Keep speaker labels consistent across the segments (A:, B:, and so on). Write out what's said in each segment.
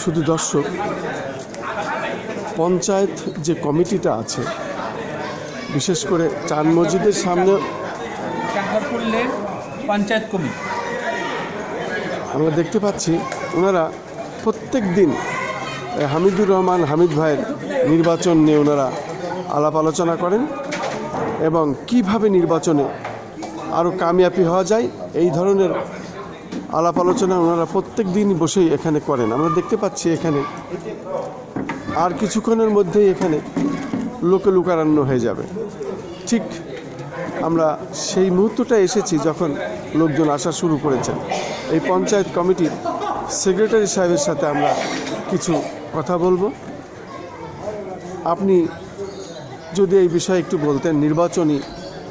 A: শুধু দর্শক, পঞ্চায়েত যে কমিটিটা আছে, বিশেষ করে চান মসজিদের সামনে
B: পঞ্চায়েত কমিটি
A: আমরা দেখতে পাচ্ছি ওনারা প্রত্যেক দিন হামিদুর রহমান হামিদ ভাইয়ের নির্বাচন নিয়ে ওনারা আলাপ আলোচনা করেন এবং কিভাবে নির্বাচনে আরও কামিয়াবি হওয়া যায় এই ধরনের আলাপ আলোচনা ওনারা প্রত্যেক দিন বসেই এখানে করেন। আমরা দেখতে পাচ্ছি এখানে আর কিছুক্ষণের মধ্যেই এখানে লোকে লোকারণ্য হয়ে যাবে। ঠিক আমরা সেই মুহূর্তটা এসেছি যখন লোকজন আসা শুরু করেছেন। এই পঞ্চায়েত কমিটির সেক্রেটারি সাহেবের সাথে আমরা কিছু কথা বলবো। আপনি যদি এই বিষয়ে একটু বলতেন, নির্বাচনী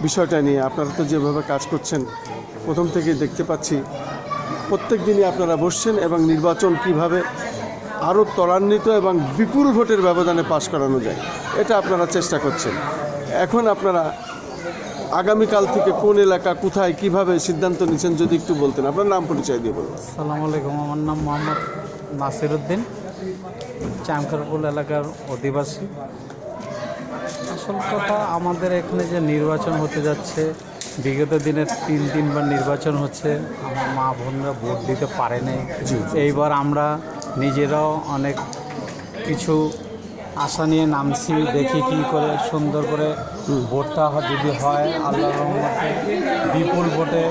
A: বিষয়টা নিয়ে আপনারা তো যেভাবে কাজ করছেন প্রথম থেকেই দেখতে পাচ্ছি, প্রত্যেক দিনই আপনারা বসছেন এবং নির্বাচন কিভাবে আরও ত্বরান্বিত এবং বিপুল ভোটের ব্যবধানে পাশ করানো যায় এটা আপনারা চেষ্টা করছেন। এখন আপনারা আগামীকাল থেকে কোন এলাকা কোথায় কিভাবে সিদ্ধান্ত নিচ্ছেন যদি একটু বলতেন। আপনার নাম পরিচয় দিয়ে বলুন।
B: আসসালামু আলাইকুম, আমার নাম মোহাম্মদ নাসির উদ্দিন, চামকারপুল এলাকার অধিবাসী। আসল কথা, আমাদের এখানে যে নির্বাচন হতে যাচ্ছে, বিগত দিনে 3বার নির্বাচন হচ্ছে, আমার মা বোনরা ভোট দিতে পারে নাই। এইবার আমরা নিজেরাও অনেক কিছু আশা নিয়ে নামছি, দেখি কী করে সুন্দর করে ভোটটা যদি হয়, আল্লাহর রহমতে বিপুল ভোটে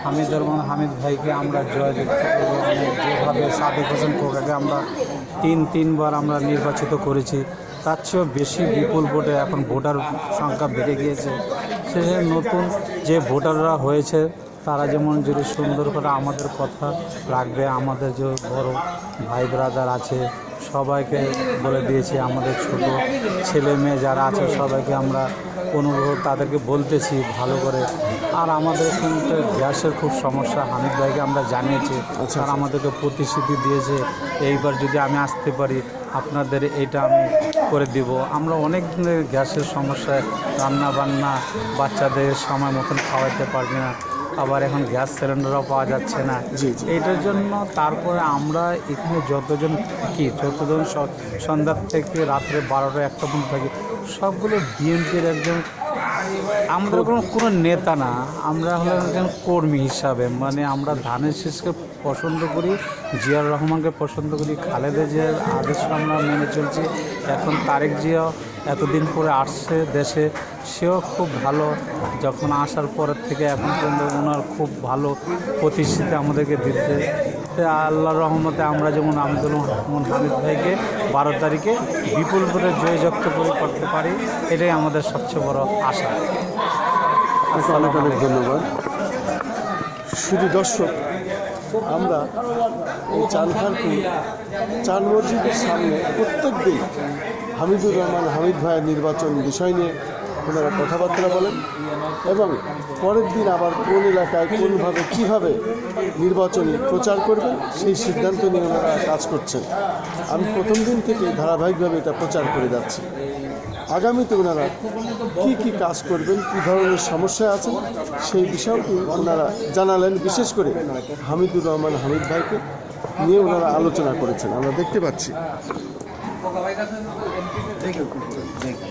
B: হামিদুর রহমান হামিদ ভাইকে আমরা জয়যুক্ত করব। যেভাবে সাদেক হোসেন খোকাকে আমরা তিনবার আমরা নির্বাচিত করেছি, তার চেয়েও বেশি বিপুল ভোটে এখন ভোটার সংখ্যা বেড়ে গিয়েছে। শেষে নতুন যে ভোটাররা হয়েছে তারা যেমন যদি সুন্দর করে আমাদের কথা রাখবে, আমাদের যে বড় ভাই ব্রাদার আছে সবাইকে বলে দিয়েছি, আমাদের ছোট ছেলে মেয়ে যারা আছে সবাইকে আমরা অনুভব তাদেরকে বলতেছি ভালো করে। আর আমাদের কিন্তু গ্যাসের খুব সমস্যা, হামিদ ভাইকে আমরা জানিয়েছি, আর আমাদেরকে প্রতিশ্রুতি দিয়েছে এইবার যদি আমি আসতে পারি আপনাদের এইটা আমি করে দিব। আমরা অনেক দিনের গ্যাসের সমস্যায় রান্না বান্না বাচ্চাদের সময় মতন খাওয়াতে পারবি না, আবার এখন গ্যাস সিলিন্ডারও পাওয়া যাচ্ছে না। এইটার জন্য তারপরে আমরা এখানে যতজন থাকি, যতজন সন্ধ্যার থেকে রাত্রে 12টা-1টা পর্যন্ত থাকি, সবগুলো বিএনপির একজন, আমরা কোনো নেতা না, আমরা হলাম একজন কর্মী হিসাবে। মানে আমরা ধানের শীষকে পছন্দ করি, জিয়াউর রহমানকে পছন্দ করি, খালেদা জিয়ার আদেশ আমরা মেনে চলছি। এখন তারেক জিয়াও এতদিন পরে আসছে দেশে, সেও খুব ভালো। যখন আসার পরের থেকে এখন পর্যন্ত ওনার খুব ভালো প্রতিশ্রুতি আমাদেরকে দিচ্ছে। আল্লাহর রহমতে আমরা যেমন হামিদুর রহমান হামিদ ভাইকে 12 তারিখে বিপুল ভোটে জয়যুক্ত করতে পারি, এটাই আমাদের সবচেয়ে বড় আশা।
A: অনেক অনেক ধন্যবাদ। শুধু দর্শক, আমরা এই চানখারপুল চান মসজিদের সামনে প্রত্যেক দিন হামিদুর রহমান হামিদ ভাইয়ের নির্বাচন বিষয় নিয়ে ওনারা কথাবার্তা বলেন এবং পরের দিন আবার কোন এলাকায় কোনভাবে কীভাবে নির্বাচনী প্রচার করবেন সেই সিদ্ধান্ত নিয়ে ওনারা কাজ করছেন। আমি প্রথম দিন থেকে ধারাবাহিকভাবে এটা প্রচার করে যাচ্ছি। আগামীতে ওনারা কী কাজ করবেন, কী ধরনের সমস্যা আছে সেই বিষয়টি ওনারা জানালেন। বিশেষ করে হামিদুর রহমান হামিদ ভাইকে নিয়ে ওনারা আলোচনা করেছেন, আমরা দেখতে পাচ্ছি।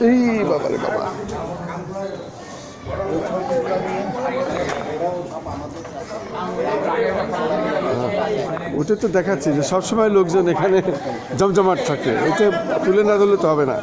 A: এই বাবারে বাবা, ওটা তো দেখাচ্ছি যে সবসময় লোকজন এখানে জমজমাট থাকে, ওটা তুলে না ধরলে তো হবে না।